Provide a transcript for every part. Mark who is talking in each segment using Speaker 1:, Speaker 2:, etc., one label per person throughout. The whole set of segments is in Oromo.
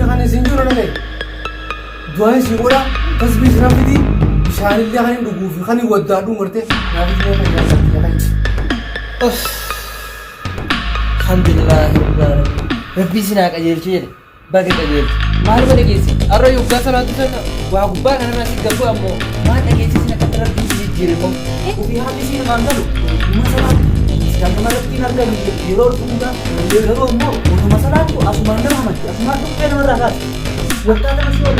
Speaker 1: خاني زنجور أنا ليه دواي سيقولا تسبيح رفدي بشان اللي خاني نقوفي خاني ودادو مرتي نابي
Speaker 2: الحمد لله رب العالمين ربي سناك أجيل شيء باقي أجيل ما هو بلقيسي أرى يوكا صلاة سنة وعقبان أنا ماسك قبو أمو ما تجيسي سنة كتر ربي سيجير مو وفي هذه سنة ما نقلو ما صلاة كم مرة كنا نقول يرور كنا يرور مو وما صلاة أسمان رحمة أسمان كم مرة هذا وقت هذا مش وقت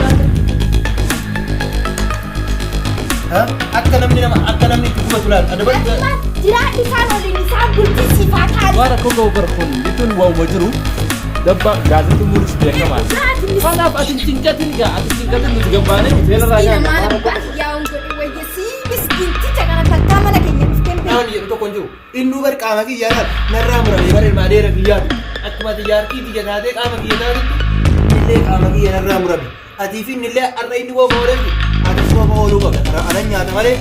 Speaker 2: ها أكلم مني تقول فلان أنا بس
Speaker 3: جراء لسان ولا لسان قلت صفات هذه
Speaker 4: وأنا كم بقول كون بتون واو مجرو دبا قاعد تقول شيء كمان فأنا أتنكتين نتجمعنا فين الرجال
Speaker 3: ما أنا بقى يا أنكل ويجسي مسكين تجانا تكمل لك يمكن
Speaker 2: أنا يبتو كنجو إنه برك آمكي يا نرى مرة يبرر مادير كيان أكما تجار كي تجار هذا آمكي يا نار نلله آمكي يا نرى مرة أتيفين نلله أرى إنه هو مورد أتفوا هو لوبا أنا نيات ماله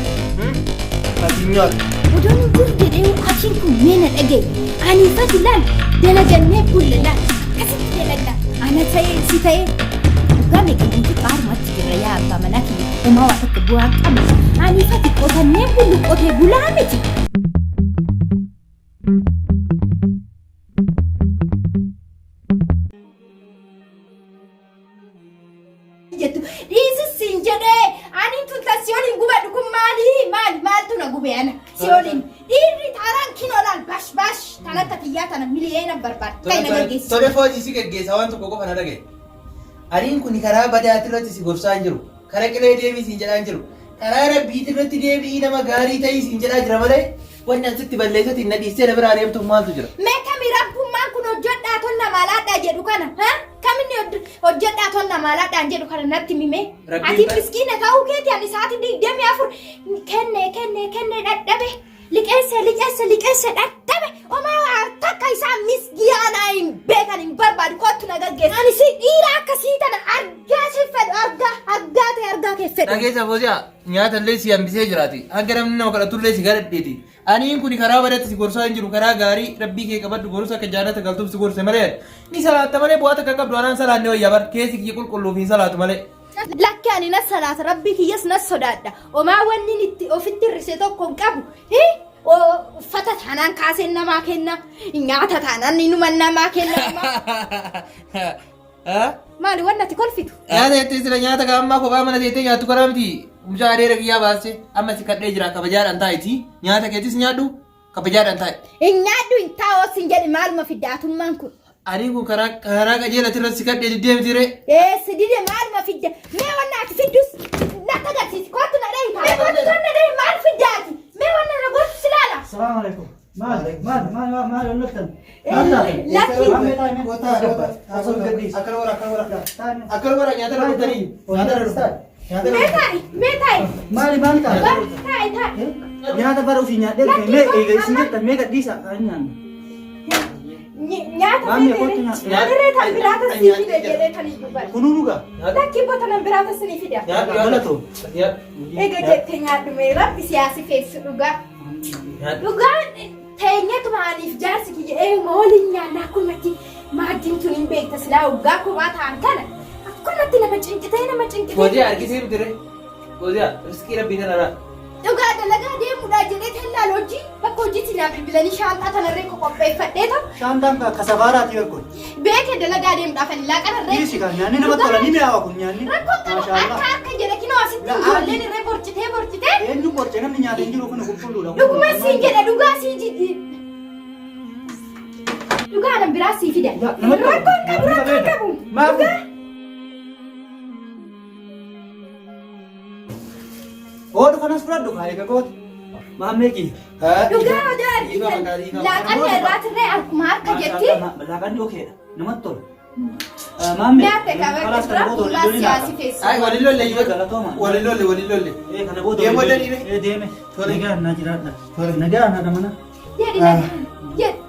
Speaker 2: أتينيات
Speaker 3: ودون يقول جديو أشينكم من الأجي أنا فتلان دلجنة كلنا كسر دلجنا أنا سيء وكم يكون في قار ما تجري يا أبا مناكي وما وقت بوها كم أنا فتي قطنة كل قطة بلامتي Riisi siin jedhee ani tuntaasiyooniin gubadhu maal tuna gube ana siyooniin dhiirri taaraan kinoolaan bash tan akka xiyyaa tana miliyeena barbaad ta'e na gaggeessu.
Speaker 2: Tole foojii si gaggeessa waan tokko qofa na dhagaye. Adiin kun karaa badaatti irratti si gorsaa hin jiru. Karaa qilee deebii siin jedhaa hin jiru. Karaa rabbiitti irratti deebii nama gaarii ta'ii siin jedhaa jira malee wanni asitti balleessatiin na dhiistee na biraa deemtu maaltu jira.
Speaker 3: Mee kami rabbummaan kun hojjedhaa tonna maalaadhaa jedhu kana kaminni hojjedhaa tonna maalaadhaan jedhu kana natti mime ati miskiina ta'uu keeti ani sa'aatii 24 kenne dhadhabe liqeesse dhadhabe omaa takka isaa misgiyaanaa hin beekan hin barbaadu kottu na gaggeessa ani si dhiira akkasii tana argaa si fedhu argaa kee fedhu.
Speaker 2: Dhageessa Foosiyaa nyaata illee si hambisee jiraati hanga namni nama kadhatullee si gadhadheeti. Aniin kun karaa badatti si gorsaa hin jiru karaa gaarii rabbii kee qabaddu gorsa akka jaalata galtuuf si gorse malee ni salaatta malee bu'aata akka qabdu anaan salaanne wayyaa bar keessi kiyya qulqulluu fi salaatu malee.
Speaker 3: Lakki ani na salaata rabbii kiyyas na sodaadha omaa wanni itti ofitti hir'ise tokko hin qabu uffata taanaan kaasee namaa kenna nyaata taanaan inuma namaa kenna. Maali wanni ati kolfitu?
Speaker 2: Nyaata jettee sila nyaata gaammaa kophaa mana teettee nyaattu karaa miti. Mucaa adeera kiyyaa baasee amma si kadhee jira kabajaadhaan taa'iti nyaata keettis nyaadhu kabajaadhaan taa'i.
Speaker 3: Hin nyaadhu hin taa'oo sin jedhi maaluma fiddaatummaan kun.
Speaker 2: Ani kun karaa qajeelatti irratti si kadhee diddee miti ree.
Speaker 3: Si dide maaluma fidda mee wanna ati fiddus natti agarsiisi kottu na dhahi mee kottu na dhahi maal fiddaati mee wanna na gorsu si laala.
Speaker 5: Assalamu alaikum. Maal loltan.
Speaker 3: Lakki.
Speaker 2: Akkana wara nyaata irra dhufanii nyaata irra dhufan.
Speaker 3: Meetai.
Speaker 5: Maali ta'a?
Speaker 3: Taa'e.
Speaker 5: Nyaata bara ofii nyaadhee dhufe mee eega isin jettan mee gadhiisa nyaanna.
Speaker 3: Nyaata nyaata tan biraata sii fide jedhee kan hin dubbatu.
Speaker 5: Kunuu dhugaa?
Speaker 3: Lakki bota biraata sii fida.
Speaker 5: Galatoo.
Speaker 3: Eega jettee nyaadhu mee rabbi siyaasi feessu dhugaa. Dhugaan teenyatu maaliif jaarsi kiyya eeguma waliin nyaannaa akkumatti maaddiin tun hin beekta silaa waggaa kophaa ta'an kana akkumatti nama cinqitee.
Speaker 2: Foosiyaa harkisee dire. Foosiyaa riskii rabbii tanarraa.
Speaker 3: Dhugaa dalagaa deemuudhaa jedhee tallaan hojii bakka hojiitti naa bilbilanii shaantaa tanarree qopheeffadhee ta'u.
Speaker 5: Shaantaan kasabaaraati yeroo.
Speaker 3: Beekee dalagaa deemuudhaaf ani laaqanarree.
Speaker 5: Dhiisi kan nyaanni nama tola ni mi'aawa kun nyaanni.
Speaker 3: Rakkoon qabu akka jedhe kinoo asitti ijoolleen irree borcitee.
Speaker 5: Eenyu borcee namni nyaata hin jiru kun qulqulluudha.
Speaker 3: Dhuguma sii jedha dhugaa sii jiddi. Dhugaa nan biraa sii fida. Rakkoon qabu. Dhugaa.
Speaker 5: Odu kanas fudhadhu kaayee gagooti. Maammeeqi.
Speaker 3: Dhugaa hojaa argitan laaqanni irraatirree akkuma harka jetti.
Speaker 5: Laaqanni okeedha. Namatti tola. Maammee.
Speaker 3: Nyaata qabaachuu dura fuulaa siyaasi feessu.
Speaker 2: Ay walilolle yoo
Speaker 5: galatooma.
Speaker 2: Walilolle.
Speaker 5: Kana booda
Speaker 2: deemo dani
Speaker 5: deeme. Nagaa na jiraadha. Nagaa na damana.
Speaker 3: Jedhi.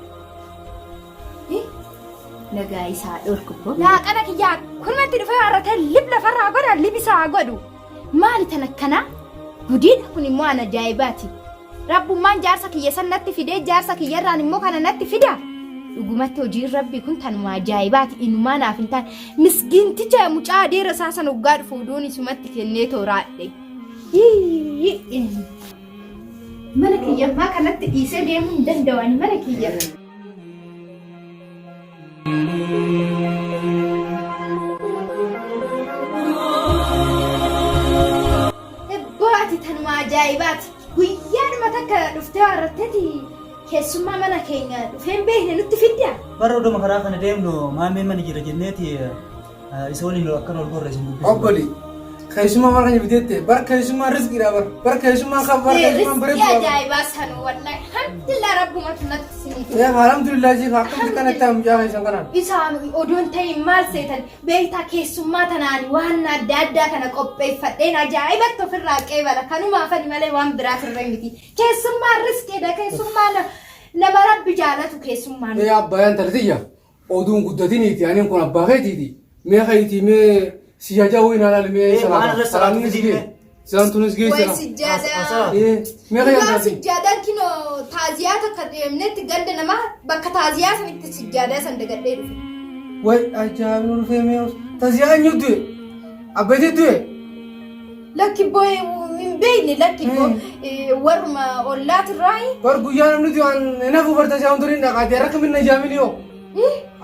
Speaker 3: Nagaa isaa dhorku. Laaqana kiyyaa kunatti dhufee harratee lib lafarraa godha lib isaa godhu. Maali tan akkanaa? Gudiidha kun immoo an ajaa'ibaati. Rabbummaan jaarsa kiyya san natti fidee jaarsa kiyyarraan immoo kana natti fida. dhugumatti hojiin rabbii kun tanuma ajaa'ibaati inumaa naaf hin taane miskinticha mucaa adeera isaa sana waggaa dhufu oduun isumatti kennee tooraadhe. Mana kiyyammaa kanatti dhiisee deemuu hin danda'ani mana kiyya. Ebbaati tanuma ajaa'ibaati guyyaadhuma takka dhuftee warratteeti keessummaa mana keenya dhufeen beekne nutti fidda.
Speaker 5: Bara oduma karaa kana deemnu maameen mana jira jenneeti isa waliin akkan ol gorra isin dubbisu.
Speaker 1: Obboli keessummaa waan kana biteette bara keessummaa rizqiidha bara keessummaa kan bara keessummaa bare
Speaker 3: rizqii ajaa'ibaa sana wallahi alhamdulillah rabbumatu natti sinii.
Speaker 1: Alhamdulillah jii akkamitti kanatti amjaa keessan kanaan.
Speaker 3: Isaan oduun ta'e maal seetan beektaa keessummaa tanaan waan adda addaa kana qopheeffadheen ajaa'ibatti ofirraa qeebala kanumaaf ani malee waan biraaf irra miti. Keessummaa rizqiidha keessummaa nama rabbi jaalatu keessummaan.
Speaker 1: Abbaayaan talatiyya oduun guddatiniiti aniin kun abbaa keetiiti mee keetii mee siyaajaa wayii naalal mee salaamni sigee isaan tunis geessira.
Speaker 3: Way sijjaadaa.
Speaker 1: Mee keetii
Speaker 3: sijjaadaan kinoo taaziyaa takka deemnetti ganda namaa bakka taaziyaa sanitti sijjaadaa san dagadhee dhufe.
Speaker 1: way ajaa'ibni dhufee mee taaziyaa eenyu du'e abbeetii du'e.
Speaker 3: Lakki boo'ee hin beekne lakki warma ollaatirraayi.
Speaker 1: Bar guyyaa namni du'an nafu barta jaam turiin dhaqaatee harka minna jaamini yoo.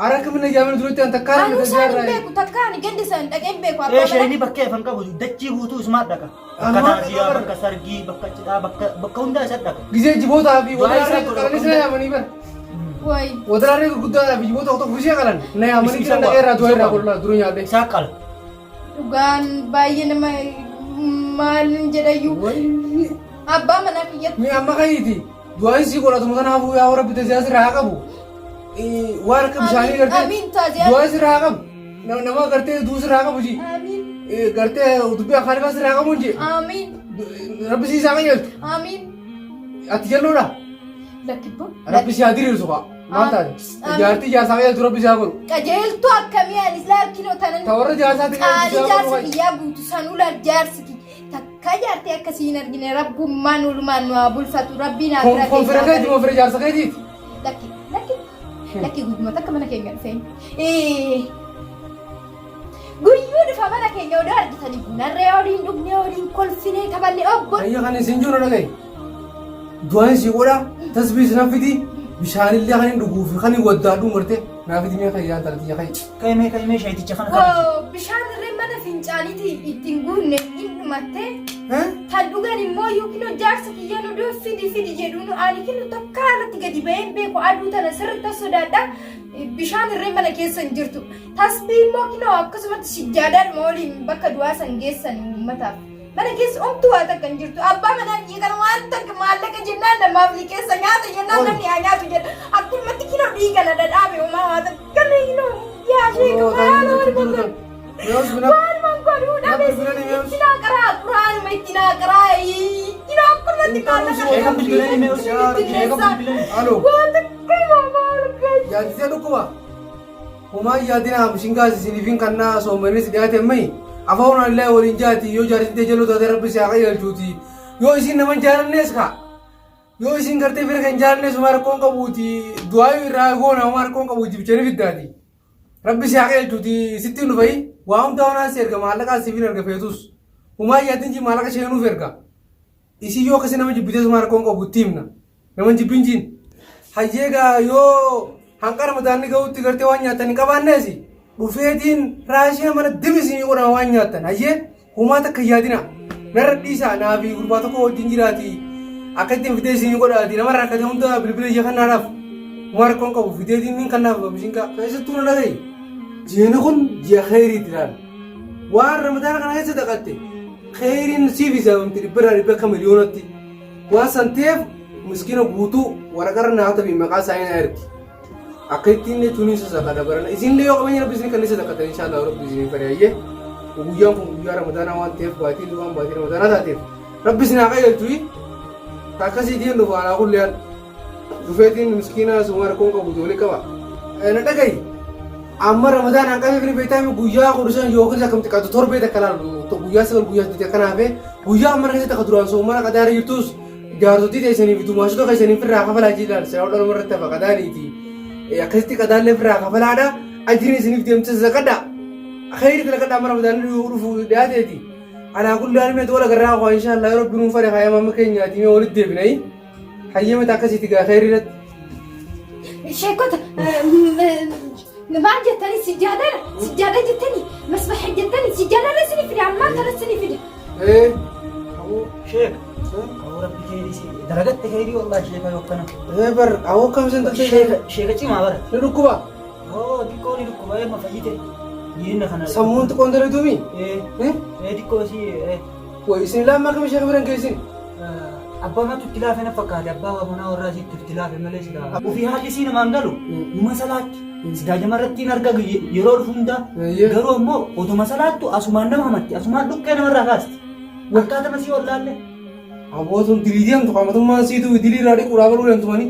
Speaker 1: Harka minna jaamini turitti an takkaan
Speaker 3: Anu isaan hin beeku takkaan gandi san dhaqeen beeku.
Speaker 5: Shayini bakkee fan qabu dachii guutuu ismaat dhaqa. Bakka taaziyaa bakka sargii bakka cidhaa bakka hundaa isa dhaqa.
Speaker 1: Gizee jibootaa fi wadaraalee qalanis na yaamanii bar.
Speaker 3: Way.
Speaker 1: Wadaraalee gurguddaa fi jiboota tokko bishee qalan na yaamanii jiran dhaqee irraa du'a irraa gololaa dura nyaadhee.
Speaker 5: Isaa qala.
Speaker 3: Dhugaan baay'ee nama maalin jedhayyuu. Abbaa manaa kiyyatti.
Speaker 1: Mi amma kayiiti du'aan sii godhatuma kanaafuu yaa rabbi taaziyaa sirraa haa qabu. Waan akka bishaanii gartee
Speaker 3: Amiin taaziyaa.
Speaker 1: du'aa sirraa haa qabu. Nama gartee duu sirraa haa qabu ji.
Speaker 3: Amiin.
Speaker 1: Gartee dubbii afaan ifaa sirraa haa qabu ji.
Speaker 3: Amiin.
Speaker 1: Rabbi sii isaa qajeelchu.
Speaker 3: Amiin.
Speaker 1: Ati jalloodha.
Speaker 3: Lakkibbo.
Speaker 1: Rabbi si haa diriirsu fa'a. Maal taate? Jaartii jaasaa qajeeltu rabbi si haa godhu.
Speaker 3: Qajeeltuu akkamii anis laalkinoo tanan.
Speaker 1: Ta warra jaasaati
Speaker 3: Qaali jaarsa biyyaa guutu sanuu laal jaarsi takka jaartee akkasii hin argine rabbummaan ulumaan nu haa bulfatu rabbiin haa bira
Speaker 1: Konfira keeti konfira jaarsa keetiiti.
Speaker 3: Lakki gudduma takka mana keenya dhufeen. Guyyuu dhufa mana keenya oduu argitanii bunarree horiin dhugnee horiin kolfinee taphanne obbo.
Speaker 1: Ayya kan isin jiru dhagaye. Du'aan si godha tasbiis na fidi bishaanillee kan hin dhuguu fi kan hin waddaadhu marte naa fidi mee fayyaa talatiyya kayi.
Speaker 5: Kaymee shayiticha kana kana.
Speaker 3: Bishaan irree mana fincaaniiti ittiin guunne hin dhumatte. Kan dhugan immoo yookiin jaarsa kiyyaan oduu fidi jedhuun ani kinu takka irratti gadi ba'een beeku aduu tana sirriitti sodaadha. Bishaan irree mana keessa hin jirtu. Tasbii immoo kinoo akkasumatti sijjaadaadhuma waliin bakka du'aa san geessan uummataaf. Mana keessa omtuu waa takka hin jirtu. Abbaa manaan dhiigan waan takka maallaqa jennaan namaaf keessa nyaata jennaan namni haa nyaatu jedha. Akkumatti kinoo dhiigala dhadhaabe uumaa waa takka kinoo yaashee kumaala wal gurguru. Waan mangoduu dhabe ittinaa qaraa quraanuma ittinaa qaraa kinoo akkumatti maallaqa waan takka maallaqa.
Speaker 1: Yaadisee dhukkuma. Homaa yaadina hamshingaas isiniifin kannaa soomanis dhiyaate ammayi. Afaan illee waliin jaati yoo jaartitee jaloo taate rabbi si haa qajeelchuuti. Yoo isin nama hin jaalannees kaa. Yoo isin gartee fira kan jaalannees homaa rakkoon qabuuti. Du'aa irraa goona homaa rakkoon qabuuti bichanii fiddaati. Rabbi si haa qajeelchuuti sittiin dhufayi. Waa hundaa honaas erga maallaqaa siifin erga feetus. Homaa yaadin jii maallaqa sheenuuf erga. Isin yoo akkasii nama jibbitees homaa rakkoon qabuutti himna. Nama jibbin jiin. Hayyeegaa yoo hanqara mataanni ga'utti gartee waan nyaatan hin qabaanneesi. Dhufeetiin raashii mana dibisii godhama waan nyaatan hayyee homaa takka yaadina narra dhiisaa naafi gurbaa tokko wajjin jiraati akka ittiin fidee isin godhaati nama rakkate hunda bilbila ija kannaadhaaf homaa rakkoon qabu fideetiin min kannaaf bishinka keessattuu na dhagaye jiini kun ji'a khayriiti laal waan ramadaana kana keessa dhaqatte khayriin siif isaamti dhibbarraa dhibba akka miliyoonatti waan san ta'eef miskiina guutuu waraqarra naata fi maqaa isaa hin ergi. Akka ittiin jechuun sasakaa dabalan isinillee yoo qabeenya rabbi isin kan isa takkatan inshaallah rabbi isin fari'ayyee guyyaan kun guyyaa ramadaanaa waan ta'eef baatiin waan baatii ramadaanaa taateef rabbi isin haa qajeelchu akkasiitiin dhufa alaa kulliyaan dhufeetiin miskiina suma rakkoon qabu ijoollee qaba. Na dhagayi amma ramadaanaan qabee fi beektaa guyyaa kudhan yookiin akkam xiqqaatu torbee takka laalu guyyaa sagal guyyaa saddeet akkanaafee guyyaa amma keessatti akka duraan soomana qadaara jirtus jaarsotii teessanii fi dumaashota keessanii firraa kafalaa jiran seera dhala irratti hafa qadaariiti. akkasitti qadaallee firaa kafalaadha ajiriin isiniif deemsa zakadha khayri talakadha mara badaan dhufu dhiyaateeti alaa kullaan mee tola garraa waa inshallah rabbi nuun fare hayama makeenyaati mee walitti deebinay hayyama takkasitti gaa khayri irratti
Speaker 3: sheekota maal jettani sijaada jettani masbaha jettani sijaada sini fide amma kana sini fide
Speaker 5: sheek rabbi keerisi daragatte keeri wallahi sheeka yokkana
Speaker 1: bar awo kam sen tatte
Speaker 5: sheeka cimaa bara
Speaker 1: ni dhukkuba
Speaker 5: dikkoo ni dhukkuba ma fayyite yinna kana
Speaker 1: sammuun xiqqoon daleetumi
Speaker 5: dikkoo si
Speaker 1: way isin lamma kam sheeka biran keessin
Speaker 5: abbaa matu tilaafe na fakkaate abbaa wamanaa warraa sitti tilaafe malee sila ofii haalli sii namaan galu numa salaatti sidaa jamarrattiin arga yeroo dhufu hunda garuu ammoo otuma salaattu asumaan nama hamatti asumaan dhuqqee namarraa kaasti wakkaatama sii wallaalle
Speaker 1: abootun diliidiyam tu qamatummaan siitu dilii raadhi quraa baluu leentumani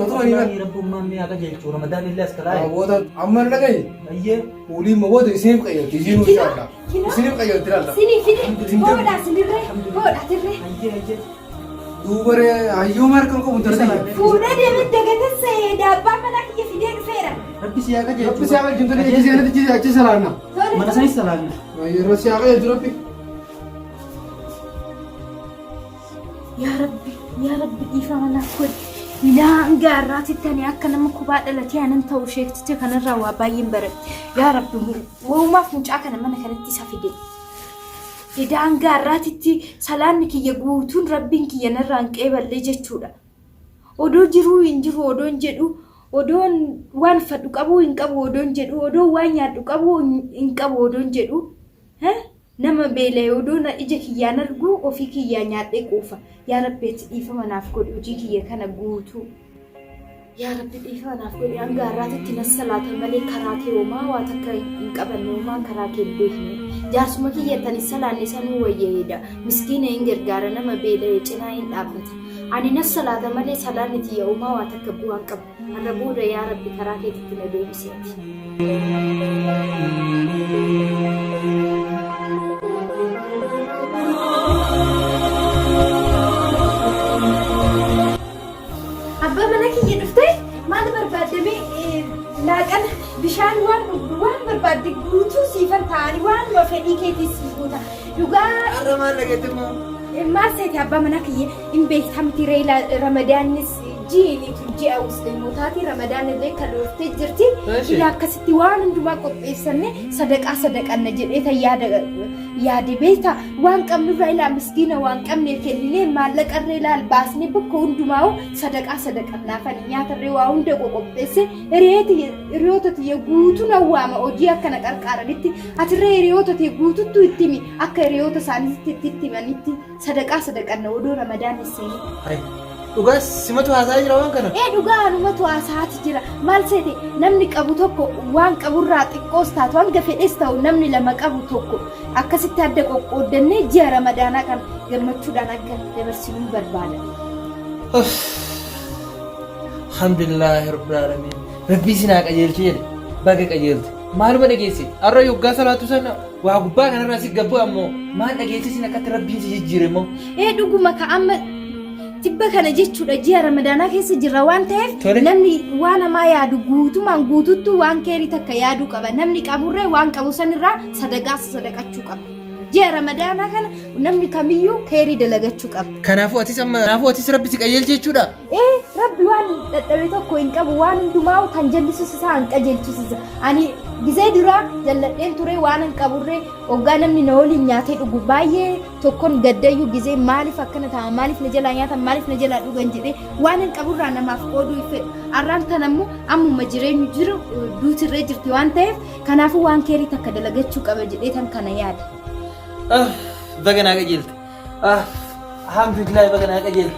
Speaker 1: tatumani
Speaker 5: bar rabbummaan mee akka jechuun ramadaan illee as karaa
Speaker 1: abootan amma na dhagaye
Speaker 5: ayyee
Speaker 1: uliin maboota isiniif qayyatti isinuu shaalla isiniif qayyatti laalla
Speaker 3: sini fide boodha sinirre boodha tirre
Speaker 5: ayyee
Speaker 1: duubare hayyoo markan qabu darsa
Speaker 3: fuudhee deemee dagatesse daabbaa mana kiyya fidee dhufeera
Speaker 5: rabbi si akka jechuun
Speaker 1: rabbi siyaa qalchintani ejjisiyanatti achi salaanna
Speaker 5: mana sanis salaanna
Speaker 1: yeroo siyaa qayyatti rabbi
Speaker 3: yaa rabbi dhiifama naaf godhi midhaan gaarraatitti ani akka nama kubaa dhalatee anan ta'u sheekticha kanarraa waa baay'een baradhe yaa rabbi uumaaf mucaa kana mana kanatti isa fide midhaan gaarraatitti salaanni kiyya guutuun rabbiin kiyya narraan qeeballee jechuudha odoo jiruu hin jiru odoon jedhu odoon waan fadhu qabuu hin qabu odoon jedhu odoon waan nyaadhu qabuu hin qabu odoon jedhu nama beelee odoon ija kiyyaan argu ofii kiyyaa nyaadhee quufa yaa rabbi dhiifama naaf godhi hojii kiyya kana guutuu yaa rabbi dhiifama naaf godhi hanga har'aatitti nas salaata malee karaa kee homaa waa takka hin qabanne homaa karaa kee hin beekne jaarsuma kiyyatani salaanne sanuu wayyeedha miskiina hin gargaara nama beelee cinaa hin dhaabbata ani nas salaata malee salaanni tiyya homaa waa takka bu'aan qabu har'a booda yaa rabbi karaa keetitti na deebiseeti. Abba mana kiyya dhuftee maal barbaadamee laaqana bishaan waan barbaadde guutuu siifan ta'anii waan fedhii keetii si guuta dhugaa
Speaker 1: arra maal dhageetti moo
Speaker 3: maal seeti abba mana kiyya hin beektamti reela ramadaanis jiinitu ji'a musliimotaati ramadaan illee kan dhuftee jirti ila akkasitti waan hundumaa qopheessanne sadaqanna jedhee yaade beekta waan qabnurraa ilaa miskiina waan qabneef kenninee maallaqarree ilaal baasnee bakka hundumaa'u sadaqannaafani nyaatarree waa hunda qopheesse hiriyoota tiyya guutuun awwaama hojii akkana qarqaaranitti atirree hiriyoota tiyya guututtuu itti himi akka hiriyoota isaaniitti itti himanitti sadaqanna odoo ramadaan isseeni.
Speaker 2: Dhugaa simatu haasaa jira waan kana.
Speaker 3: Dhugaa anumatu haasaati jira. Maal seete namni qabu tokko waan qaburraa xiqqoos taatu hanga fedhes ta'u namni lama qabu tokko akkasitti adda qoqqoodannee ji'a ramadaanaa kan gammachuudhaan akka dabarsinuu barbaada.
Speaker 2: Alhamdulillahi rabbil alamin. Rabbii sinaa qajeelchu jedhe baga qajeeltu. Maaluma dhageesse har'a yoggaa salaatu sana waa gubbaa kanarraa si gabbu ammoo maal dhageesse sin akkatti rabbiin si jijjiire moo?
Speaker 3: Dhuguma ka amma tibba kana jechuudha ji'a ramadaanaa keessa jirra waan ta'eef namni waan namaa yaadu guututtuu waan keerii takka yaaduu qaba namni qaburree waan qabu sanirraa sadaqachuu qaba ji'a ramadaanaa kana namni kamiyyuu keerii dalagachuu qaba.
Speaker 2: Kanaafuu atis rabbi si qajeelche jechuudha.
Speaker 3: Rabbi waan dadhabe tokko hin qabu waan hundumaa kan jallisisa hin qajeelchisisa ani gizee duraa jalladheen ture waan hin qaburree hoggaa namni na waliin nyaatee dhugu baay'ee tokkoon gaddayyuu gizee maaliif akkana ta'a maaliif na jalaa nyaatan maaliif na jalaa dhugan jedhee waan hin qaburraa namaaf qooduu fedhu har'aan tan ammoo ammuma jireenyu jiru duutirree jirti waan ta'eef kanaafuu waan keerii takka dalagachuu qaba jedhee tan kana yaada.
Speaker 2: Baga naa qajeelte. Alhamdulillah baga naa qajeelte.